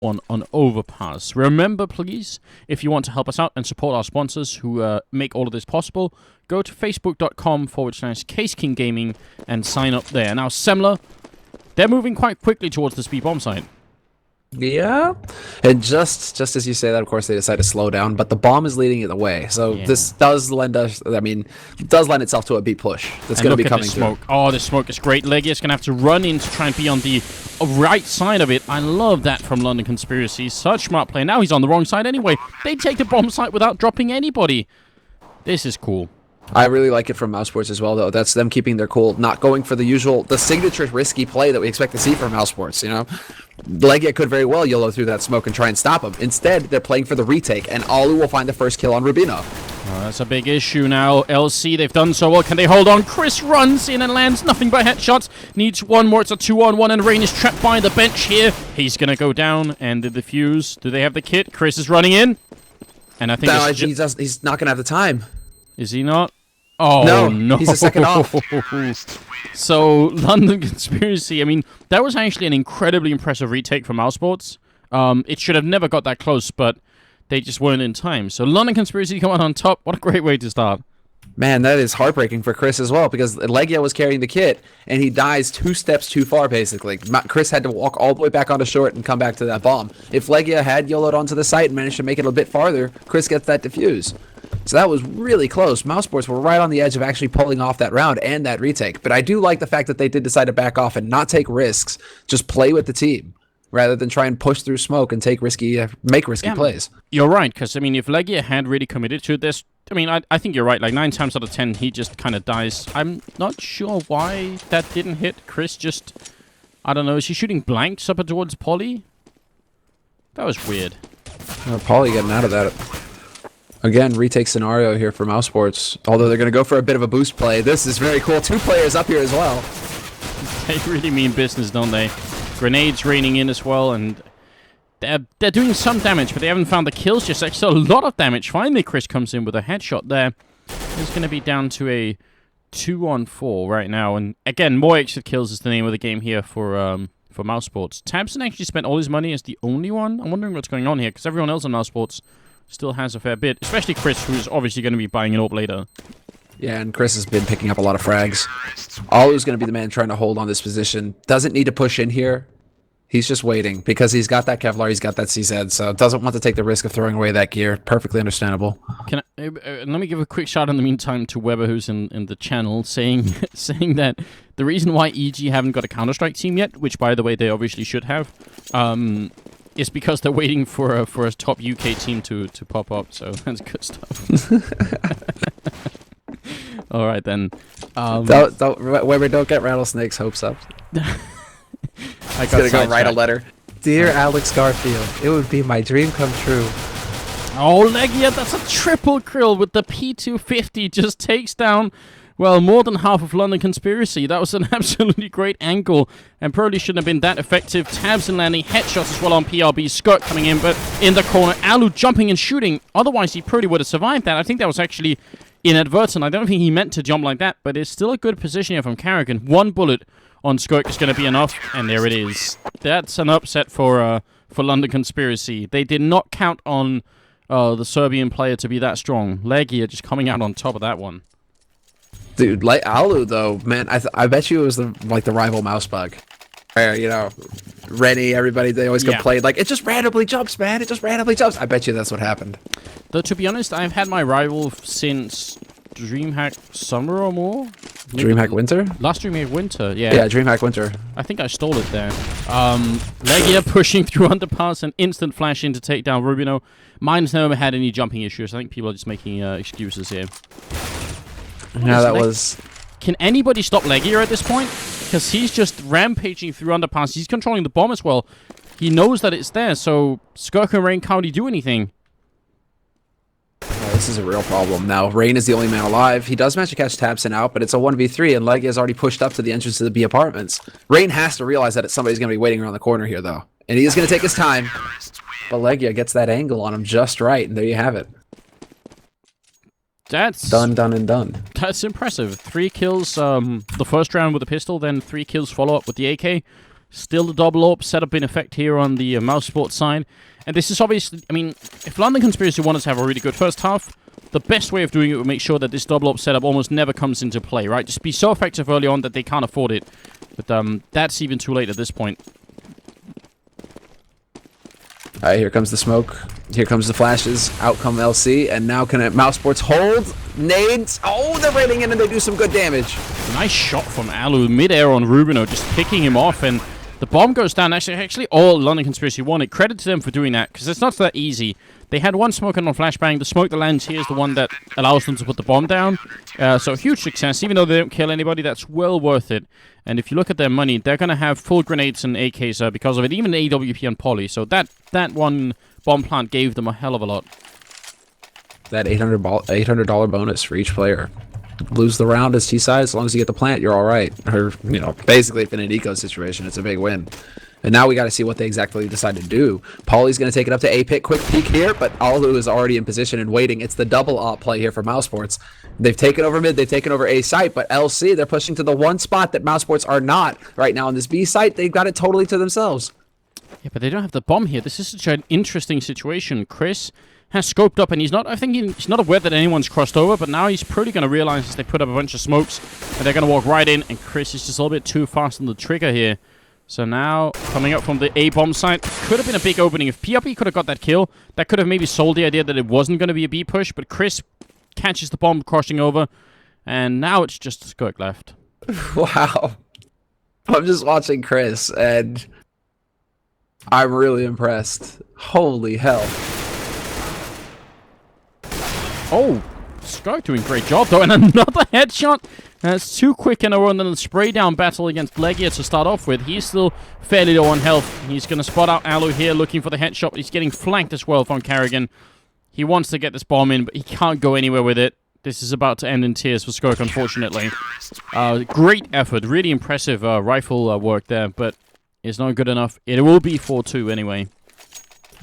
on Overpass. Remember, please, if you want to help us out and support our sponsors who make all of this possible, go to facebook.com/Caseking Gaming and sign up there. Now, Semler, they're moving quite quickly towards the speed bomb site. Yeah, and just as you say that, of course, they decide to slow down, but the bomb is leading the way. So this does lend us, does lend itself to a B push that's going to be coming through. Oh, the smoke is great. Legia's going to have to run in to try and be on the right side of it. I love that from London Conspiracy. Such smart play. Now he's on the wrong side anyway. They take the bomb site without dropping anybody. This is cool. I really like it from Mousesports as well, though. That's them keeping their cool, not going for the signature risky play that we expect to see from Mousesports, you know? Legia could very well YOLO through that smoke and try and stop him. Instead, they're playing for the retake, and Alu will find the first kill on Rubino. Oh, that's a big issue now. LC, they've done so well. Can they hold on? Chris runs in and lands nothing but headshots. Needs one more. It's a 2-on-1, and Rain is trapped by the bench here. He's going to go down, and the defuse. Do they have the kit? Chris is running in. And I think he's not going to have the time. Is he not? Oh, no. He's a second off. So, London Conspiracy, I mean, that was actually an incredibly impressive retake from Mousesports. It should have never got that close, but they just weren't in time. So, London Conspiracy come out on top. What a great way to start. Man, that is heartbreaking for Chris as well, because Legia was carrying the kit, and he dies 2 steps too far, basically. Chris had to walk all the way back onto short and come back to that bomb. If Legia had YOLO'd onto the site and managed to make it a bit farther, Chris gets that defuse. So that was really close. Mousesports were right on the edge of actually pulling off that round and that retake. But I do like the fact that they did decide to back off and not take risks, just play with the team, rather than try and push through smoke and make risky plays. You're right, because, I mean, if Legia had really committed to this, I mean, I think you're right. Like, 9 times out of 10, he just kind of dies. I'm not sure why that didn't hit. Chris just, I don't know, is he shooting blanks up towards Polly? That was weird. Polly getting out of that. Again, retake scenario here for Mousesports. Although they're going to go for a bit of a boost play. This is very cool. 2 players up here as well. They really mean business, don't they? Grenades raining in as well, and they're doing some damage, but they haven't found the kills just. Actually, a lot of damage. Finally, Chris comes in with a headshot there. He's going to be down to a 2-on-4 right now. And again, more exit kills is the name of the game here for Mousesports. Tabson actually spent all his money as the only one. I'm wondering what's going on here, because everyone else on Mousesports still has a fair bit, especially Chris, who's obviously going to be buying an AWP later. Yeah, and Chris has been picking up a lot of frags. Alu's going to be the man trying to hold on this position. Doesn't need to push in here. He's just waiting, because he's got that Kevlar, he's got that CZ, so doesn't want to take the risk of throwing away that gear. Perfectly understandable. Can I, let me give a quick shout in the meantime to Weber, who's in the channel, saying that the reason why EG haven't got a Counter-Strike team yet, which, by the way, they obviously should have, is because they're waiting for a top UK team to pop up, so that's good stuff. All right, then. Weber, don't get Rattlesnake's hopes up. He's gonna go write a letter. Dear Alex Garfield, it would be my dream come true. Oh, Legia, that's a triple kill with the P250. Just takes down, well, more than half of London Conspiracy. That was an absolutely great angle, and probably shouldn't have been that effective. Tabs and landing headshots as well on PRB. Scott coming in, but in the corner. Alu jumping and shooting. Otherwise, he probably would have survived that. I think that was actually inadvertent. I don't think he meant to jump like that, but it's still a good position here from Carrigan. 1 bullet on Skirk is going to be enough, and there it is. That's an upset for London Conspiracy. They did not count on the Serbian player to be that strong. Legia just coming out on top of that one. Dude, like Alu though, man, I bet you it was the rival mouse bug. Where, you know, Rennie, everybody, they always complain, like, it just randomly jumps, man. It just randomly jumps. I bet you that's what happened. Though, to be honest, I've had my rival since DreamHack Summer or more. DreamHack Winter? Last DreamHack Winter, yeah. Yeah, DreamHack Winter. I think I stole it there. Legia pushing through underpass and instant flash in to take down Rubino. Mine's never had any jumping issues. I think people are just making excuses here. Yeah, that was... Can anybody stop Legia at this point? Because he's just rampaging through underpass. He's controlling the bomb as well. He knows that it's there, so Skirk and Rain can't do anything. Oh, this is a real problem. Now, Rain is the only man alive. He does manage to catch Tabson out, but it's a 1v3, and Legia has already pushed up to the entrance to the B apartments. Rain has to realize that somebody's going to be waiting around the corner here, though. And he is going to take his time. But Legia gets that angle on him just right, and there you have it. That's done, done, and done. That's impressive. 3 kills the first round with a pistol, then 3 kills follow-up with the AK. Still the double AWP setup in effect here on the Mousesports side. And this is obviously, I mean, if London Conspiracy want us to have a really good first half, the best way of doing it would make sure that this double AWP setup almost never comes into play, right? Just be so effective early on that they can't afford it. But that's even too late at this point. All right, here comes the smoke. Here comes the flashes. Out come LC, and now can Mousesports hold? Nades. Oh, they're raining in, and they do some good damage. Nice shot from Alu, mid-air on Rubino, just picking him off, and the bomb goes down. Actually, all London Conspiracy wanted. Credit to them for doing that, because it's not that easy. They had one smoke on flashbang. The smoke that lands here is the one that allows them to put the bomb down. So huge success. Even though they don't kill anybody, that's well worth it. And if you look at their money, they're going to have full grenades and AKs because of it. Even AWP and Poly. So that one bomb plant gave them a hell of a lot. That $800 bonus for each player. Lose the round as T-side, as long as you get the plant, you're all right. Or, you know, basically, if in an eco situation, it's a big win. And now we got to see what they exactly decide to do. Pauly's going to take it up to A-Pit. Quick peek here, but Alu is already in position and waiting. It's the double op play here for Mousesports. They've taken over mid, they've taken over A site, but LC, they're pushing to the one spot that Mousesports are not right now on this B site. They've got it totally to themselves. Yeah, but they don't have the bomb here. This is such an interesting situation. Chris has scoped up, and he's not aware that anyone's crossed over, but now he's probably going to realize as they put up a bunch of smokes, and they're going to walk right in, and Chris is just a little bit too fast on the trigger here. So now, coming up from the A-bomb side, could have been a big opening. If PRP could have got that kill, that could have maybe sold the idea that it wasn't going to be a B push, but Chris catches the bomb crossing over, and now it's just Skirk left. Wow. I'm just watching Chris, and I'm really impressed. Holy hell. Oh, Skirk doing a great job, though, and another headshot. It's too quick in a row, and then the spray down battle against Legia to start off with. He's still fairly low on health. He's going to spot out Alu here, looking for the headshot. He's getting flanked as well from Carrigan. He wants to get this bomb in, but he can't go anywhere with it. This is about to end in tears for Skirk, unfortunately. Great effort. Really impressive rifle work there, but it's not good enough. It will be 4-2 anyway.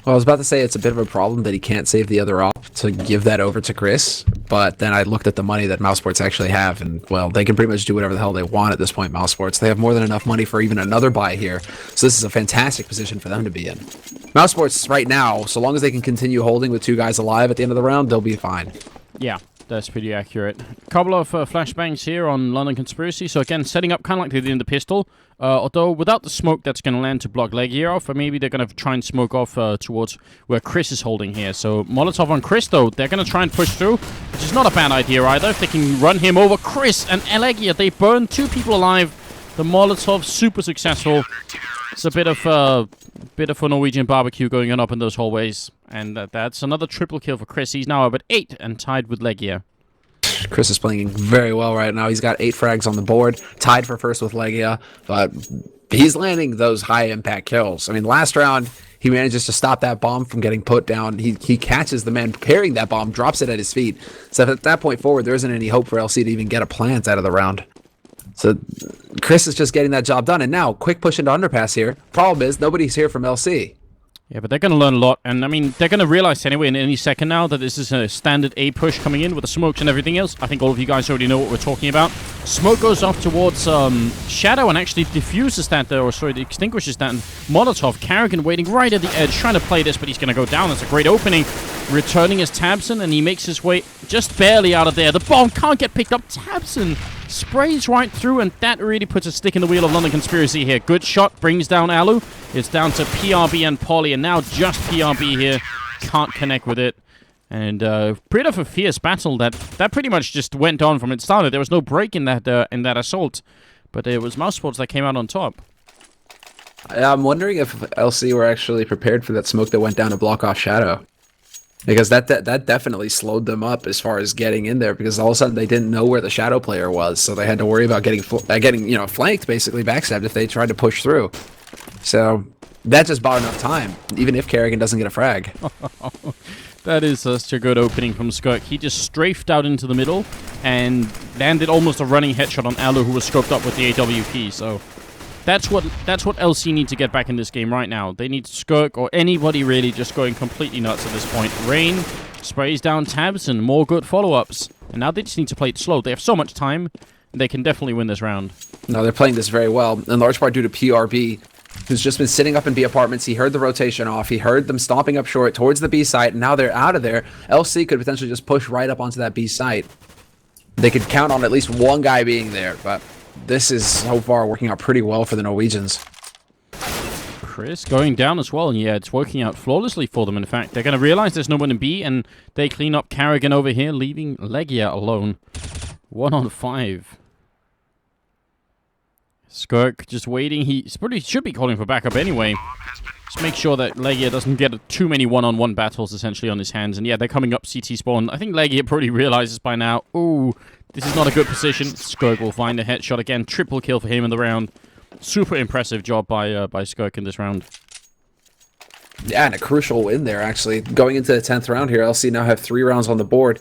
Well, I was about to say it's a bit of a problem that he can't save the other op to give that over to Chris, but then I looked at the money that Mousesports actually have, and, well, they can pretty much do whatever the hell they want at this point, Mousesports. They have more than enough money for even another buy here, so this is a fantastic position for them to be in. Mousesports, right now, so long as they can continue holding with two guys alive at the end of the round, they'll be fine. Yeah. That's pretty accurate. A couple of flashbangs here on London Conspiracy. So again, setting up kind of like they did in the pistol. Although without the smoke that's going to land to block Legia off. Or maybe they're going to try and smoke off towards where Chris is holding here. So Molotov on Chris, though. They're going to try and push through. Which is not a bad idea either. If they can run him over. Chris and Legia, they burned two people alive. The Molotov, super successful. It's a bit of a Norwegian barbecue going on up in those hallways. And that's another triple kill for Chris. He's now up at 8 and tied with Legia. Chris is playing very well right now. He's got 8 frags on the board, tied for first with Legia, but he's landing those high-impact kills. I mean, last round, he manages to stop that bomb from getting put down. He catches the man carrying that bomb, drops it at his feet. So at that point forward, there isn't any hope for LC to even get a plant out of the round. So Chris is just getting that job done. And now, quick push into underpass here. Problem is, nobody's here from LC. Yeah, but they're going to learn a lot, and I mean, they're going to realize anyway in any second now that this is a standard A push coming in with the smokes and everything else. I think all of you guys already know what we're talking about. Smoke goes off towards Shadow and actually diffuses that, extinguishes that. And Molotov, Carrigan waiting right at the edge, trying to play this, but he's going to go down. That's a great opening. Returning is Tabson, and he makes his way just barely out of there. The bomb can't get picked up. Tabson sprays right through, and that really puts a stick in the wheel of London Conspiracy here. Good shot, brings down Alu. It's down to PRB and Poly, and now just PRB here. Can't connect with it. And pretty of a fierce battle that pretty much just went on from it started. There was no break in that assault, but it was Mousesports that came out on top. I'm wondering if LC were actually prepared for that smoke that went down to block off Shadow. Because that definitely slowed them up as far as getting in there, because all of a sudden they didn't know where the Shadow player was, so they had to worry about getting flanked, basically backstabbed if they tried to push through. So that just bought enough time, even if Carrigan doesn't get a frag. That is such a good opening from Skirk. He just strafed out into the middle and landed almost a running headshot on Alu, who was scoped up with the AWP. So that's what LC need to get back in this game right now. They need Skirk or anybody really just going completely nuts at this point. Rain sprays down tabs and more good follow-ups. And now they just need to play it slow. They have so much time. They can definitely win this round. No, they're playing this very well, in large part due to PRB. who's just been sitting up in B apartments. He heard the rotation off. He heard them stomping up short towards the B site, and now they're out of there. LC could potentially just push right up onto that B site. They could count on at least one guy being there, but this is so far working out pretty well for the Norwegians. Chris going down as well, and yeah, it's working out flawlessly for them. In fact, they're going to realize there's no one in B, and they clean up Carrigan over here, leaving Legia alone. 1 on 5. Skirk just waiting. He should be calling for backup anyway. Just make sure that Legia doesn't get too many one-on-one battles essentially on his hands. And yeah, they're coming up CT spawn. I think Legia probably realizes by now, ooh, this is not a good position. Skirk will find a headshot again. Triple kill for him in the round. Super impressive job by Skirk in this round. Yeah, and a crucial win there, actually. Going into the 10th round here, LC now have 3 rounds on the board.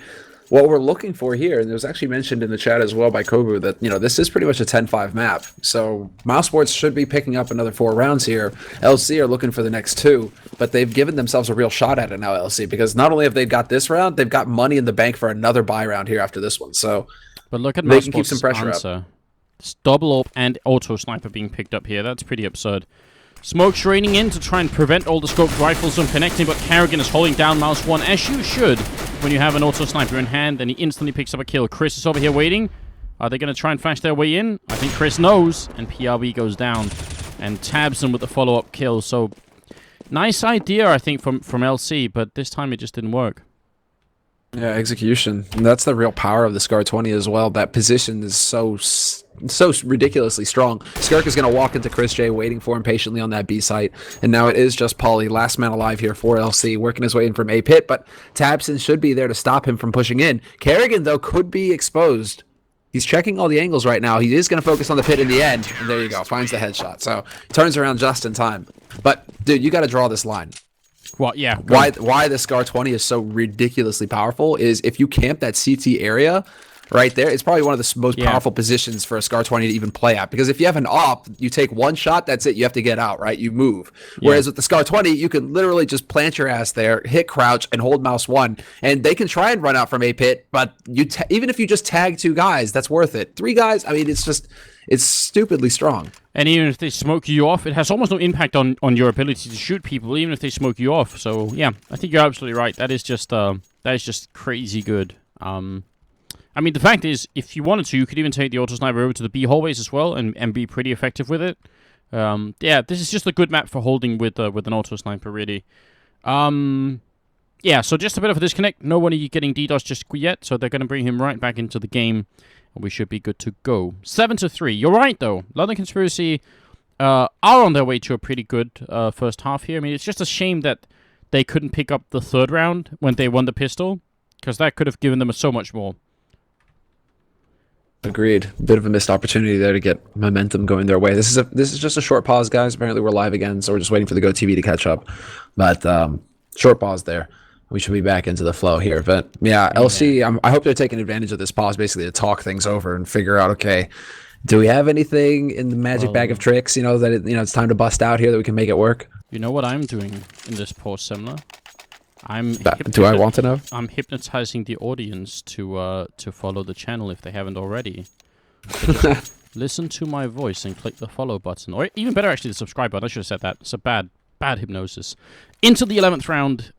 What we're looking for here, and it was actually mentioned in the chat as well by Kobu, that, you know, this is pretty much a 10-5 map. So Mousesports should be picking up another 4 rounds here. LC are looking for the next 2, but they've given themselves a real shot at it now, LC, because not only have they got this round, they've got money in the bank for another buy round here after this one. So but look at they can keep some pressure answer. up. It's double AWP and auto sniper being picked up here. That's pretty absurd. Smoke's raining in to try and prevent all the scoped rifles from connecting, but Carrigan is holding down Mouse 1, as you should when you have an auto sniper in hand, and he instantly picks up a kill. Chris is over here waiting. Are they going to try and flash their way in? I think Chris knows, and PRB goes down and tabs them with the follow-up kill. So, nice idea, I think, from LC, but this time it just didn't work. Yeah, execution. And that's the real power of the Scar 20 as well. That position is so ridiculously strong. Skirk is going to walk into Chris J, waiting for him patiently on that B site. And now it is just Pauly, last man alive here for LC, working his way in from A pit, but Tabson should be there to stop him from pushing in. Carrigan, though, could be exposed. He's checking all the angles right now. He is going to focus on the pit in the end. And there you go. Finds the headshot. So, turns around just in time. But, dude, you got to draw this line. What? Yeah. Why the Scar 20 is so ridiculously powerful is if you camp that CT area right there, it's probably one of the most powerful positions for a Scar 20 to even play at. Because if you have an op, you take one shot, that's it. You have to get out, right? You move. Whereas with the Scar 20, you can literally just plant your ass there, hit crouch, and hold mouse 1. And they can try and run out from A pit, but even if you just tag 2 guys, that's worth it. 3 guys, I mean, it's stupidly strong. And even if they smoke you off, it has almost no impact on your ability to shoot people, even if they smoke you off. So yeah, I think you're absolutely right. That is just crazy good. I mean, the fact is, if you wanted to, you could even take the auto sniper over to the B hallways as well, and be pretty effective with it. Yeah, this is just a good map for holding with an auto sniper, really. Yeah, so just a bit of a disconnect. Nobody getting DDoS just yet, so they're going to bring him right back into the game. We should be good to go. 7-3. You're right, though. London Conspiracy are on their way to a pretty good first half here. I mean, it's just a shame that they couldn't pick up the 3rd round when they won the pistol, because that could have given them so much more. Agreed. Bit of a missed opportunity there to get momentum going their way. This is just a short pause, guys. Apparently we're live again, so we're just waiting for the Go TV to catch up. But short pause there. We should be back into the flow here. But yeah, LC, I hope they're taking advantage of this pause basically to talk things over and figure out, okay, do we have anything in the magic bag of tricks, that it's time to bust out here that we can make it work? You know what I'm doing in this pause, Simler? Do I want to know? I'm hypnotizing the audience to follow the channel if they haven't already. So just listen to my voice and click the follow button. Or even better, actually, the subscribe button. I should have said that. It's a bad hypnosis. Into the 11th round,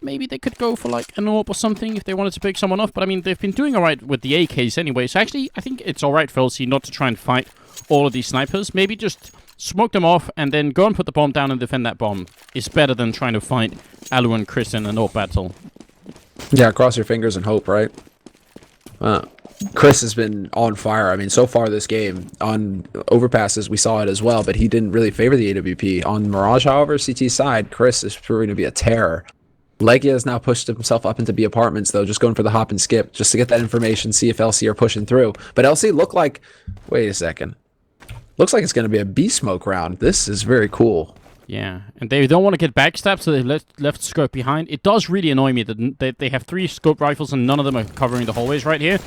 maybe they could go for like an AWP or something if they wanted to pick someone off, but I mean, they've been doing alright with the AKs anyway, so actually, I think it's alright for LC not to try and fight all of these snipers. Maybe just smoke them off and then go and put the bomb down and defend that bomb. It's better than trying to fight Alu and Chris in an AWP battle. Yeah, cross your fingers and hope, right? Chris has been on fire. I mean, so far this game, on overpasses, we saw it as well, but he didn't really favor the AWP. On Mirage, however, CT side, Chris is proving to be a terror. Legia has now pushed himself up into B apartments, though, just going for the hop and skip, just to get that information, see if LC are pushing through. But LC looked like... Wait a second. Looks like it's going to be a B smoke round. This is very cool. Yeah, and they don't want to get backstabbed, so they've left scope behind. It does really annoy me that they have 3 scope rifles and none of them are covering the hallways right here.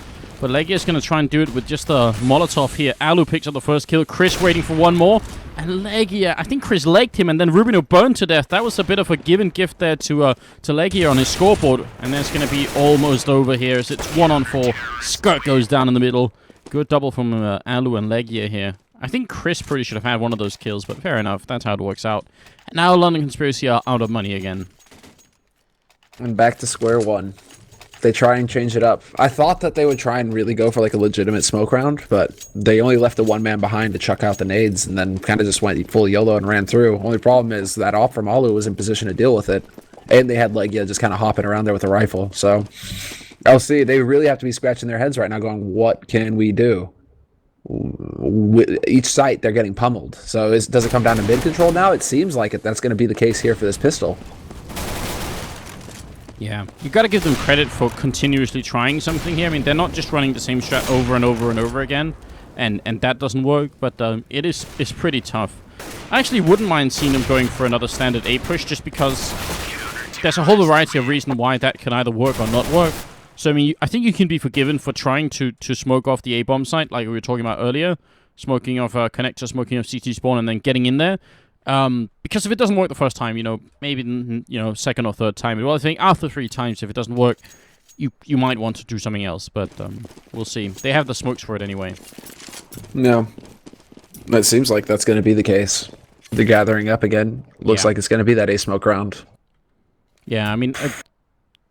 But Legia is going to try and do it with just a Molotov here. Alu picks up the first kill. Chris waiting for one more. And Legia, I think Chris legged him, and then Rubino burned to death. That was a bit of a given gift there to Legia on his scoreboard. And that's going to be almost over here as it's 1-on-4. Skirk goes down in the middle. Good double from Alu and Legia here. I think Chris probably should have had one of those kills, but fair enough. That's how it works out. And now London Conspiracy are out of money again. And back to square one. They try and change it up. I thought that they would try and really go for like a legitimate smoke round, but they only left the one man behind to chuck out the nades and then kind of just went full YOLO and ran through. Only problem is that op from Alu was in position to deal with it. And they had Legia just kind of hopping around there with a rifle. So, LC, they really have to be scratching their heads right now going, what can we do? With each site, they're getting pummeled. So does it come down to mid control now? It seems like that's going to be the case here for this pistol. Yeah, you got to give them credit for continuously trying something here. I mean, they're not just running the same strat over and over and over again, and that doesn't work, but it's pretty tough. I actually wouldn't mind seeing them going for another standard A push, just because there's a whole variety of reasons why that can either work or not work. So, I mean, I think you can be forgiven for trying to smoke off the A-bomb site, like we were talking about earlier, smoking off connector, smoking off CT spawn, and then getting in there. Because if it doesn't work the first time, maybe, second or third time. Well, I think after 3 times, if it doesn't work, you might want to do something else, but we'll see. They have the smokes for it anyway. No. It seems like that's going to be the case. The gathering up again. Looks like it's going to be that A-smoke round. Yeah, I mean,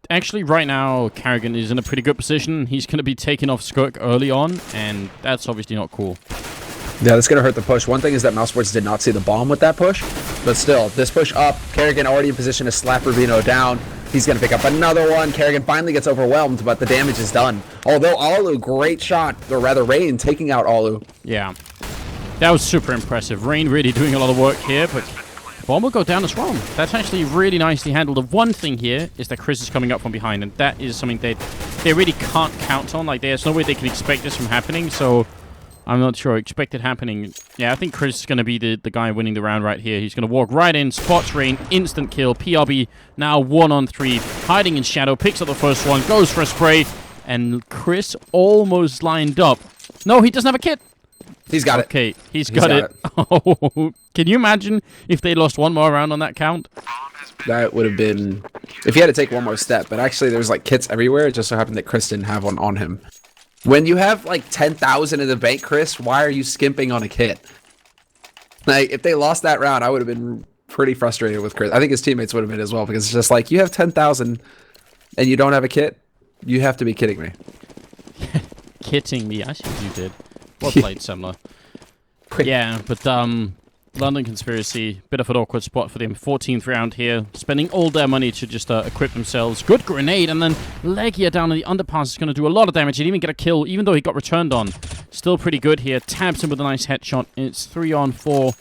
actually, right now, Carrigan is in a pretty good position. He's going to be taking off Skirk early on, and that's obviously not cool. Yeah, that's going to hurt the push. One thing is that Mousesports did not see the bomb with that push, but still, this push up, Carrigan already in position to slap Rubino down. He's going to pick up another one. Carrigan finally gets overwhelmed, but the damage is done. Although Alu, great shot, or rather Rain taking out Alu. Yeah, that was super impressive. Rain really doing a lot of work here, but bomb will go down as well. That's actually really nicely handled. The one thing here is that Chris is coming up from behind, and that is something they really can't count on. Like, there's no way they can expect this from happening, so I'm not sure. Expect it happening. Yeah, I think Chris is going to be the guy winning the round right here. He's going to walk right in, spots Rain, instant kill. PRB now 1-on-3, hiding in shadow, picks up the first one, goes for a spray, and Chris almost lined up. No, he doesn't have a kit. He's got it. Okay, he's got it. Oh, can you imagine if they lost one more round on that count? That would have been... if he had to take one more step, but actually there's like kits everywhere. It just so happened that Chris didn't have one on him. When you have like 10,000 in the bank, Chris, why are you skimping on a kit? Like, if they lost that round, I would have been pretty frustrated with Chris. I think his teammates would have been as well, because it's just like, you have 10,000 and you don't have a kit? You have to be kidding me. Kidding me? I see what you did. Well played, Semler. Yeah, but London Conspiracy, bit of an awkward spot for them. 14th round here, spending all their money to just equip themselves. Good grenade, and then Legia down in the underpass is going to do a lot of damage. He didn't even get a kill, even though he got returned on. Still pretty good here. Tabs him with a nice headshot. It's 3-on-4,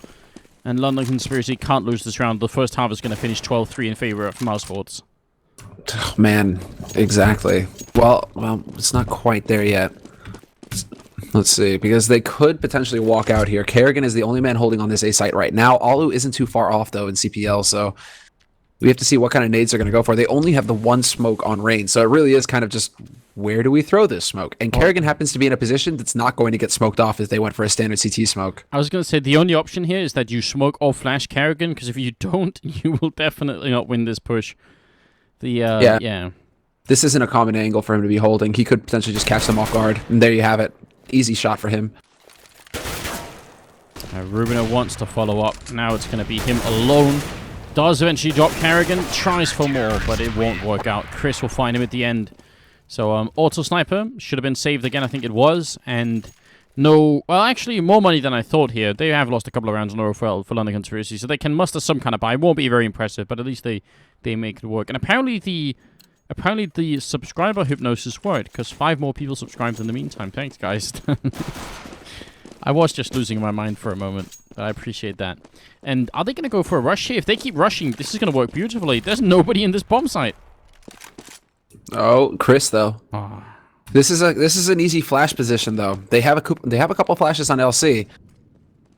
and London Conspiracy can't lose this round. The first half is going to finish 12-3 in favor of Mousesports. Oh, man, exactly. Well, it's not quite there yet. Let's see, because they could potentially walk out here. Carrigan is the only man holding on this A site right now. Alu isn't too far off, though, in CPL, so we have to see what kind of nades they're going to go for. They only have the one smoke on Rain, so it really is kind of just, where do we throw this smoke? And Carrigan happens to be in a position that's not going to get smoked off if they went for a standard CT smoke. I was going to say, the only option here is that you smoke or flash Carrigan, because if you don't, you will definitely not win this push. Yeah. This isn't a common angle for him to be holding. He could potentially just catch them off guard, and there you have it. Easy shot for him. Rubino wants to follow up. Now it's going to be him alone. Does eventually drop Carrigan. Tries for more, but it won't work out. Chris will find him at the end. So, Auto Sniper should have been saved again. I think it was. And no... well, actually, more money than I thought here. They have lost a couple of rounds in a row for London Conspiracy, so they can muster some kind of buy. It won't be very impressive, but at least they make it work. And apparently the subscriber hypnosis worked, because 5 more people subscribed in the meantime. Thanks, guys. I was just losing my mind for a moment, but I appreciate that. And are they going to go for a rush here? If they keep rushing, this is going to work beautifully. There's nobody in this bomb site. Oh, Chris, though. Oh. This is an easy flash position, though. They have a couple flashes on LC.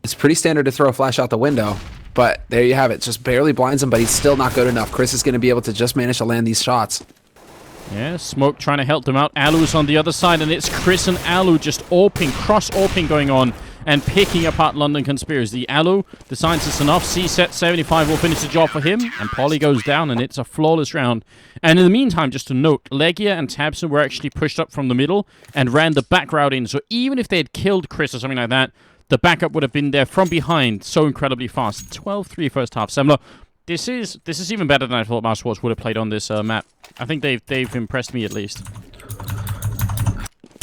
It's pretty standard to throw a flash out the window. But there you have it. Just barely blinds him, but he's still not good enough. Chris is going to be able to just manage to land these shots. Yeah, Smoke trying to help them out. Alu's on the other side, and it's Chris and Alu just AWPing, cross-AWPing going on, and picking apart London Conspiracy. Alu decides it's enough. C-set 75 will finish the job for him, and Polly goes down, and it's a flawless round. And in the meantime, just to note, Legia and Tabson were actually pushed up from the middle and ran the back route in. So even if they had killed Chris or something like that, the backup would have been there from behind so incredibly fast. 12-3 first half. Semler, this is even better than I thought Mousesports would have played on this map. I think they've impressed me at least.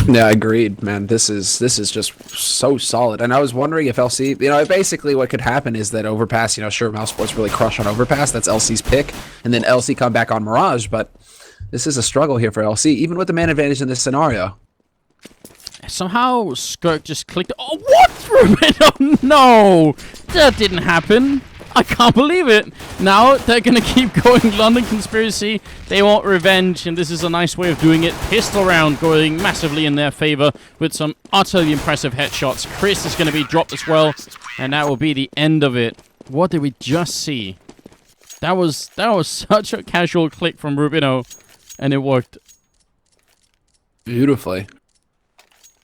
Yeah, agreed, man. This is just so solid. And I was wondering if LC, basically what could happen is that Overpass, sure, Mousesports really crush on Overpass. That's LC's pick. And then LC come back on Mirage. But this is a struggle here for LC, even with the man advantage in this scenario. Somehow, Skirk just clicked. Oh, what? Oh, no! That didn't happen. I can't believe it. Now they're going to keep going. London Conspiracy, they want revenge, and this is a nice way of doing it. Pistol round going massively in their favor with some utterly impressive headshots. Chris is going to be dropped as well, and that will be the end of it. What did we just see? That was such a casual click from Rubino, and it worked beautifully.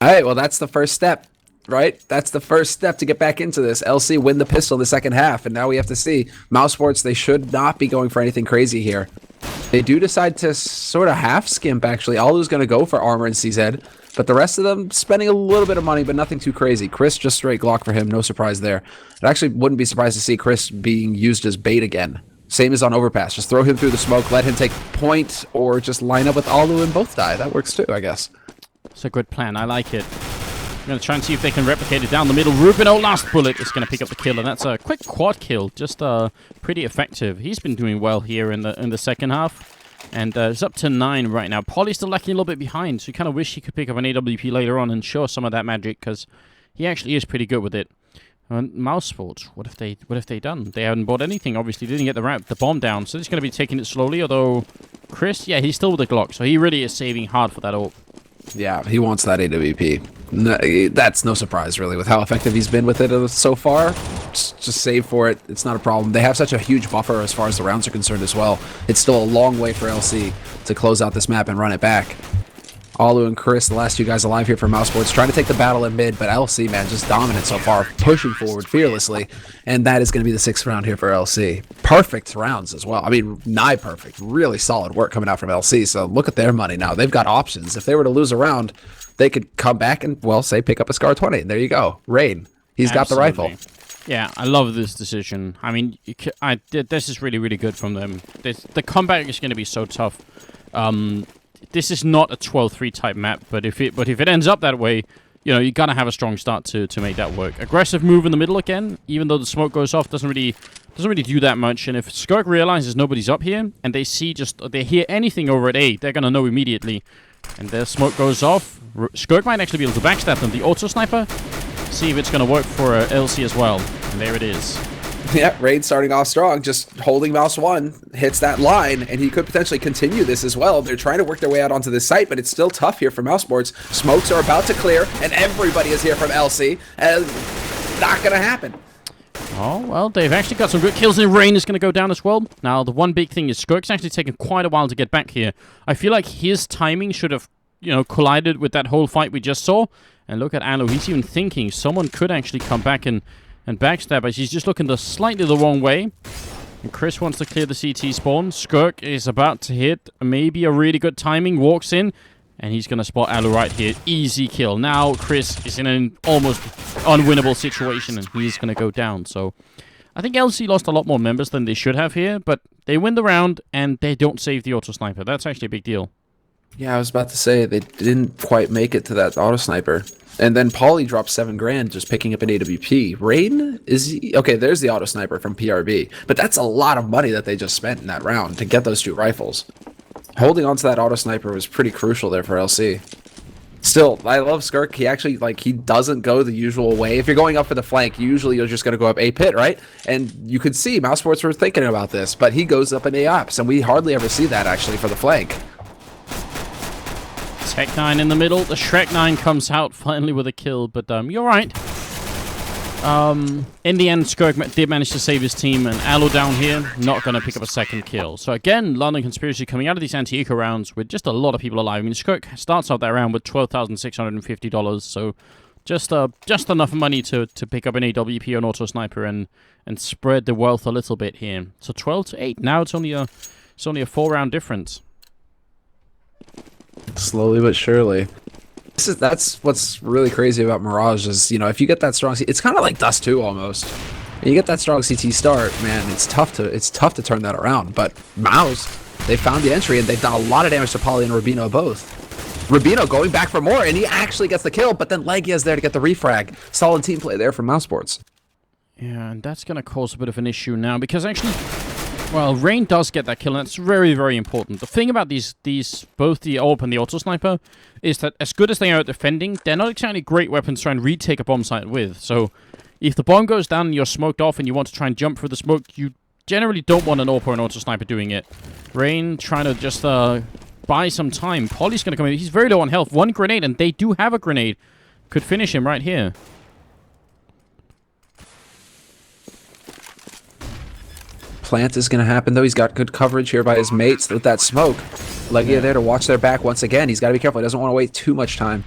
All right, well, that's the first step. Right? That's the first step to get back into this. LC win the pistol in the second half, and now we have to see. Mousesports, they should not be going for anything crazy here. They do decide to sort of half skimp, actually. Alu's going to go for armor and CZ, but the rest of them spending a little bit of money, but nothing too crazy. Chris, just straight Glock for him. No surprise there. I actually wouldn't be surprised to see Chris being used as bait again. Same as on Overpass. Just throw him through the smoke, let him take point, or just line up with Alu and both die. That works too, I guess. It's a good plan. I like it. I'm going to try and see if they can replicate it down the middle. Rubino, last bullet, is going to pick up the kill, and that's a quick quad kill. Just pretty effective. He's been doing well here in the second half, and it's up to 9 right now. Poly's still lacking a little bit behind, so you kind of wish he could pick up an AWP later on and show some of that magic, because he actually is pretty good with it. Mousesports, what have they done? They haven't bought anything. Obviously, didn't get the bomb down, so they're just going to be taking it slowly. Although Chris, yeah, he's still with the Glock, so he really is saving hard for that ult. Yeah, he wants that AWP. No, that's no surprise, really, with how effective he's been with it so far. Just save for it. It's not a problem. They have such a huge buffer as far as the rounds are concerned as well. It's still a long way for LC to close out this map and run it back. Alu and Chris, the last two guys alive here for Mousesports, trying to take the battle in mid, but LC, man, just dominant so far, pushing forward fearlessly, and that is going to be the 6th round here for LC. Perfect rounds as well. I mean, nigh perfect. Really solid work coming out from LC, so look at their money now. They've got options. If they were to lose a round, they could come back and, well, say, pick up a Scar 20, and there you go. Rain. He's got the rifle. Yeah, I love this decision. I mean, this is really, really good from them. The comeback is going to be so tough. This is not a 12-3 type map, but if it ends up that way, you gotta have a strong start to make that work. Aggressive move in the middle again, even though the smoke goes off, doesn't really do that much. And if Skirk realizes nobody's up here and they hear anything over at A, they're gonna know immediately. And their smoke goes off. Skirk might actually be able to backstab them. The auto sniper, see if it's gonna work for LC as well. And there it is. Yeah, Raid starting off strong, just holding mouse 1, hits that line, and he could potentially continue this as well. They're trying to work their way out onto this site, but it's still tough here for Mousesports. Smokes are about to clear, and everybody is here from LC, and not going to happen. Oh, well, they've actually got some good kills, and Rain is going to go down as well. Now, the one big thing is Skirk's actually taken quite a while to get back here. I feel like his timing should have, collided with that whole fight we just saw. And look at Alu, he's even thinking someone could actually come back and backstab us. He's just looking slightly the wrong way. And Chris wants to clear the CT spawn. Skirk is about to hit maybe a really good timing. Walks in, and he's going to spot Alu right here. Easy kill. Now Chris is in an almost unwinnable situation, and he's going to go down. So I think LC lost a lot more members than they should have here, but they win the round, and they don't save the auto sniper. That's actually a big deal. Yeah, I was about to say, they didn't quite make it to that auto sniper. And then Pauly dropped $7,000 just picking up an AWP. Raiden okay, there's the auto sniper from PRB, but that's a lot of money that they just spent in that round to get those 2 rifles. Holding on to that auto sniper was pretty crucial there for LC. Still, I love Skirk. He actually, he doesn't go the usual way. If you're going up for the flank, usually you're just going to go up A pit, right? And you could see Mousesports were thinking about this, but he goes up in A ops, and we hardly ever see that actually for the flank. Tech 9 in the middle. The Shrek 9 comes out finally with a kill, but you're right. In the end, Skirk did manage to save his team, and Alu down here, not going to pick up a second kill. So again, London Conspiracy coming out of these anti-eco rounds with just a lot of people alive. I mean, Skirk starts out that round with $12,650, so just enough money to pick up an AWP or an auto sniper and spread the wealth a little bit here. So 12-8. Now it's only a 4-round difference. Slowly but surely. That's what's really crazy about Mirage is, you know, if you get that strong, it's kind of like Dust 2 almost. You get that strong CT start, man. It's tough to turn that around. But Mouz, they found the entry and they've done a lot of damage to Poly and Rubino both. Rubino going back for more, and he actually gets the kill, but then Legia's there to get the refrag. Solid team play there from Mousesports. Yeah, and that's going to cause a bit of an issue now, because actually, well, Rain does get that kill, and that's very, very important. The thing about these both the AWP and the Auto Sniper, is that as good as they are at defending, they're not exactly great weapons to try and retake a bomb site with. So, if the bomb goes down and you're smoked off and you want to try and jump through the smoke, you generally don't want an AWP or an Auto Sniper doing it. Rain trying to just buy some time. Poly's going to come in. He's very low on health. One grenade, and they do have a grenade. Could finish him right here. Plant is going to happen, though. He's got good coverage here by his mates with that smoke. Legia there to watch their back once again. He's got to be careful. He doesn't want to wait too much time.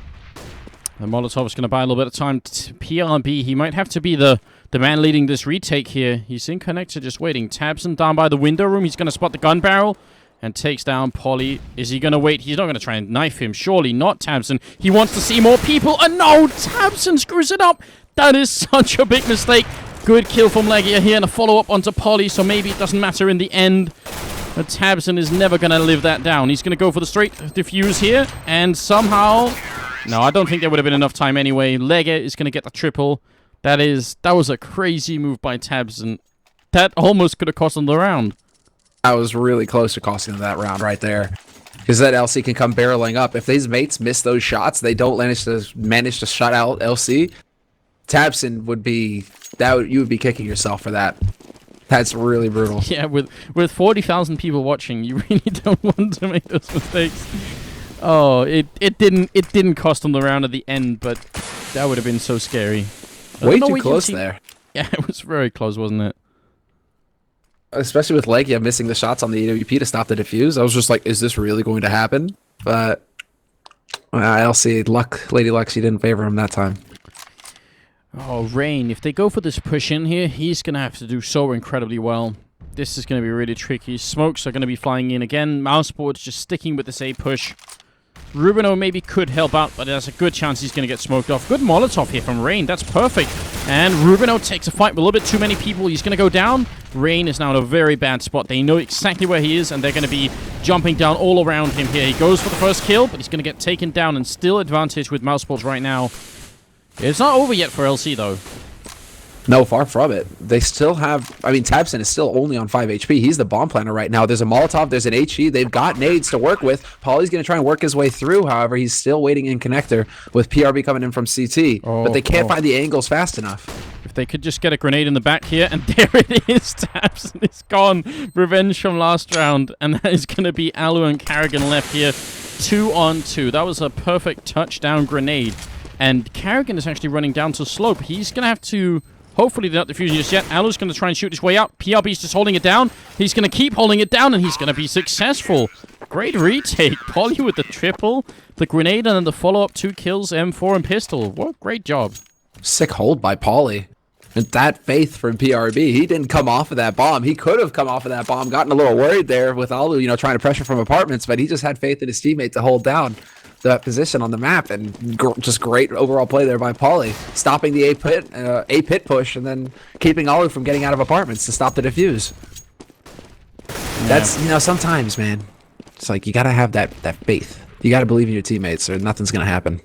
The Molotov is going to buy a little bit of time. PRB, he might have to be the man leading this retake here. He's in connector just waiting. Tabson down by the window room. He's going to spot the gun barrel and takes down Poly. Is he going to wait? He's not going to try and knife him. Surely not, Tabson. He wants to see more people. And no, Tabson screws it up. That is such a big mistake. Good kill from Legia here and a follow-up onto Poly, so maybe it doesn't matter in the end. But Tabson is never going to live that down. He's going to go for the straight defuse here, and somehow... No, I don't think there would have been enough time anyway. Legia is going to get the triple. That was a crazy move by Tabson. That almost could have cost him the round. I was really close to costing them that round right there. Because that LC can come barreling up. If these mates miss those shots, they don't manage to shut out LC, Tabson would be... you would be kicking yourself for that. That's really brutal. Yeah, with 40,000 people watching, you really don't want to make those mistakes. Oh, it didn't cost them the round at the end, but that would have been so scary. Way too close there. Yeah, it was very close, wasn't it? Especially with Legia missing the shots on the AWP to stop the defuse. I was just like, is this really going to happen? But LC, Lady Luck, she didn't favor him that time. Oh, Rain, if they go for this push in here, he's going to have to do so incredibly well. This is going to be really tricky. Smokes are going to be flying in again. Mousesports just sticking with this A push. Rubino maybe could help out, but there's a good chance he's going to get smoked off. Good Molotov here from Rain. That's perfect. And Rubino takes a fight with a little bit too many people. He's going to go down. Rain is now in a very bad spot. They know exactly where he is, and they're going to be jumping down all around him here. He goes for the first kill, but he's going to get taken down, and still advantage with Mousesports right now. It's not over yet for LC, though. No, far from it. They still have... I mean, Tabson is still only on 5 HP. He's the bomb planner right now. There's a Molotov. There's an HE. They've got nades to work with. Poly's going to try and work his way through. However, he's still waiting in connector with PRB coming in from CT. But they can't find the angles fast enough. If they could just get a grenade in the back here, and there it is. Tabson is gone. Revenge from last round. And that is going to be Alu and Carrigan left here. 2 on 2. That was a perfect touchdown grenade. And Carrigan is actually running down to slope. He's going to have to... Hopefully they're not defusing just yet. Alu's going to try and shoot his way out. PRB's just holding it down. He's going to keep holding it down, and he's going to be successful. Great retake. Poly with the triple, the grenade, and then the follow-up 2 kills, M4 and pistol. What a great job. Sick hold by Poly. And that faith from PRB. He didn't come off of that bomb. He could have come off of that bomb, gotten a little worried there with Alu, you know, trying to pressure from apartments, but he just had faith in his teammate to hold down that position on the map, and just great overall play there by Poly, stopping the A pit push, and then keeping Alu from getting out of apartments to stop the defuse. Yeah. That's, you know, sometimes, man, it's like you gotta have that faith. You gotta believe in your teammates, or nothing's gonna happen.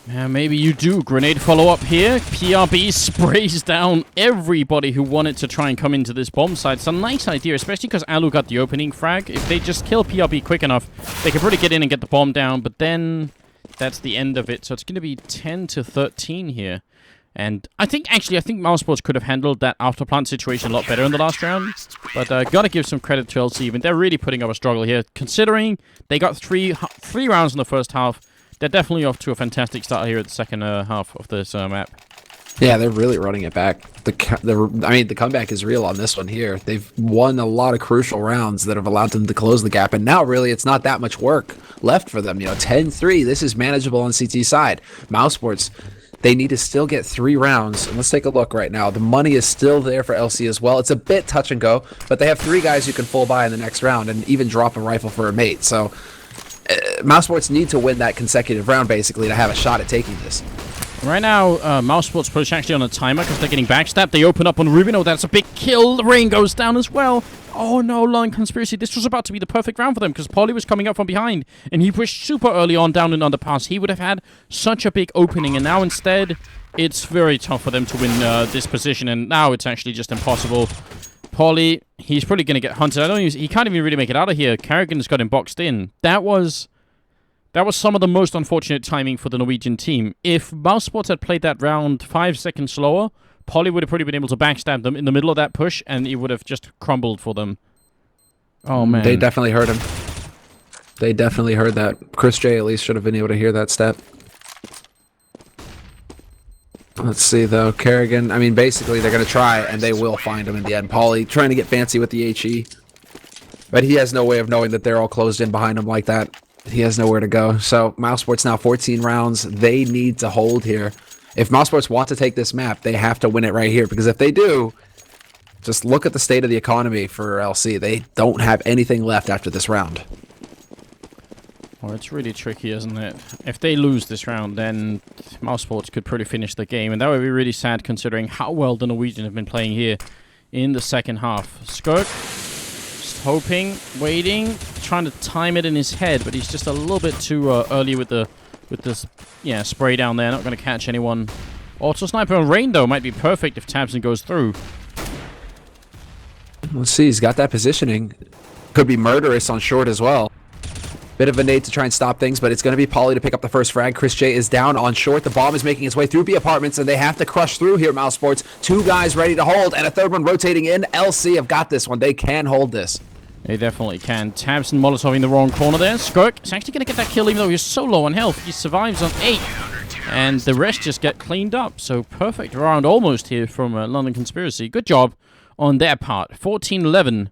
Yeah, maybe you do. Grenade follow-up here. PRB sprays down everybody who wanted to try and come into this bomb site. It's a nice idea, especially because Alu got the opening frag. If they just kill PRB quick enough, they could probably get in and get the bomb down, but then that's the end of it. So it's going to be 10-13 here. And I think Mousesports could have handled that after-plant situation a lot better in the last round. But gotta give some credit to LC. Even they're really putting up a struggle here, considering they got three rounds in the first half. They're definitely off to a fantastic start here at the second half of this map. Yeah, they're really running it back. The comeback is real on this one here. They've won a lot of crucial rounds that have allowed them to close the gap, and now really it's not that much work left for them. You know, 10-3, this is manageable on CT side. Mousesports, they need to still get 3 rounds. And let's take a look right now. The money is still there for LC as well. It's a bit touch and go, but they have 3 guys who can full buy in the next round and even drop a rifle for a mate. So Mousesports need to win that consecutive round, basically, to have a shot at taking this. Right now, Mousesports push actually on a timer because they're getting backstabbed. They open up on Rubino. That's a big kill. The rain goes down as well. Oh no, London Conspiracy. This was about to be the perfect round for them because Polly was coming up from behind and he pushed super early on down an underpass. He would have had such a big opening, and now instead, it's very tough for them to win this position, and now it's actually just impossible. Polly, he's probably going to get hunted. He can't even really make it out of here. Carrigan's got him boxed in. That was some of the most unfortunate timing for the Norwegian team. If Mousesports had played that round 5 seconds slower, Polly would have probably been able to backstab them in the middle of that push, and it would have just crumbled for them. Oh, man. They definitely heard him. They definitely heard that. Chris J at least should have been able to hear that step. Let's see, though. Carrigan, I mean, basically, they're going to try, and they will find him in the end. Polly trying to get fancy with the HE. But he has no way of knowing that they're all closed in behind him like that. He has nowhere to go. So, Mousesports now 14 rounds. They need to hold here. If Mousesports want to take this map, they have to win it right here. Because if they do, just look at the state of the economy for LC. They don't have anything left after this round. Well, it's really tricky, isn't it? If they lose this round, then Mousesports could probably finish the game. And that would be really sad considering how well the Norwegian have been playing here in the second half. Skirk, just hoping, waiting, trying to time it in his head. But he's just a little bit too early with this spray down there. Not going to catch anyone. Auto Sniper on Rain, though, might be perfect if Tabson goes through. Let's see. He's got that positioning. Could be murderous on short as well. Bit of a nade to try and stop things, but it's going to be Polly to pick up the first frag. Chris J is down on short. The bomb is making its way through B apartments, and they have to crush through here, Mousesports. 2 guys ready to hold, and a 3rd one rotating in. LC have got this one. They can hold this. They definitely can. Tabson Molotov in the wrong corner there. Skirk is actually going to get that kill, even though he's so low on health. He survives on 8, and the rest just get cleaned up. So perfect round almost here from London Conspiracy. Good job on their part. 14-11.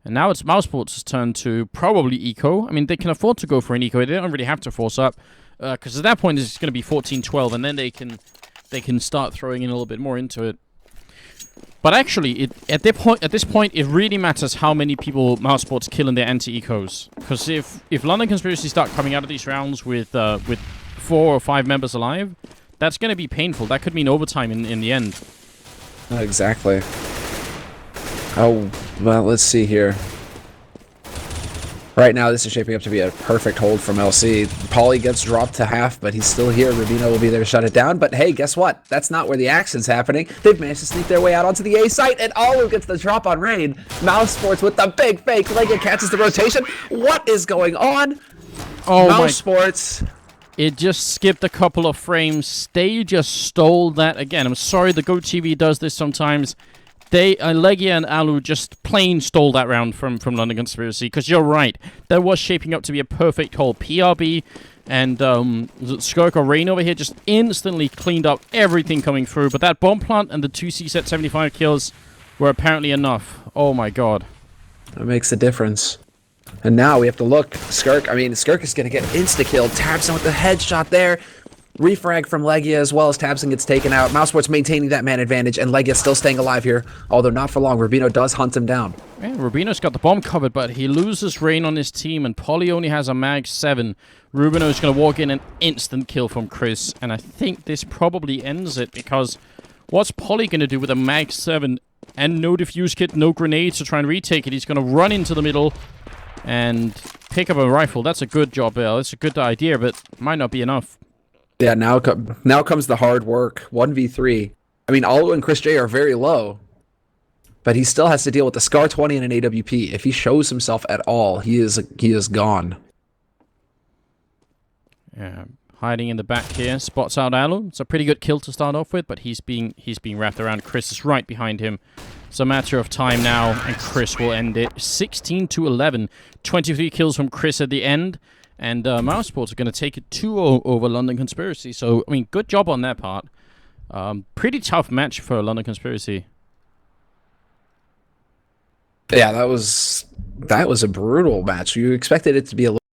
And now it's Mousesports' turn to probably eco. I mean, they can afford to go for an eco. They don't really have to force up. Because at that point, it's going to be 14-12. And then they can start throwing in a little bit more into it. But actually, at this point, it really matters how many people Mousesports kill in their anti-ecos. Because if London Conspiracy start coming out of these rounds with 4 or 5 members alive, that's going to be painful. That could mean overtime in the end. Exactly. Oh, well, let's see here. Right now, this is shaping up to be a perfect hold from LC. Polly gets dropped to half, but he's still here. Rubino will be there to shut it down. But hey, guess what? That's not where the action's happening. They've managed to sneak their way out onto the A site, and Olu gets the drop on Rain. Mousesports with the big fake. Leggett catches the rotation. What is going on? Oh, Mousesports. It just skipped a couple of frames. They just stole that again. I'm sorry, the GoTV does this sometimes. Legia and Alu just plain stole that round from London Conspiracy, because you're right. That was shaping up to be a perfect hold. PRB and Skirk or Rain over here just instantly cleaned up everything coming through, but that bomb plant and the 2 CSET 75 kills were apparently enough. Oh my god. That makes a difference. And now we have to look. Skirk is going to get insta-killed. Tabson with the headshot there. Refrag from Legia as well as Tabson gets taken out. Mousesports maintaining that man advantage, and Legia still staying alive here, although not for long. Rubino does hunt him down. Yeah, Rubino's got the bomb covered, but he loses Rain on his team, and Polly only has a mag 7. Rubino's going to walk in an instant kill from Chris, and I think this probably ends it, because what's Polly going to do with a mag 7 and no defuse kit, no grenades to try and retake it? He's going to run into the middle and pick up a rifle. That's a good job, Bill. That's a good idea, but might not be enough. Yeah, now comes the hard work. 1v3. I mean, Olu and Chris J are very low, but he still has to deal with the Scar 20 and an AWP. If he shows himself at all, he is gone. Yeah, hiding in the back here, spots out Alu. It's a pretty good kill to start off with, but he's being wrapped around. Chris is right behind him. It's a matter of time now, and Chris will end it. 16-11. 23 kills from Chris at the end. And Mousesports are going to take it 2-0 over London Conspiracy. So, I mean, good job on their part. Pretty tough match for London Conspiracy. Yeah, that was a brutal match. You expected it to be a little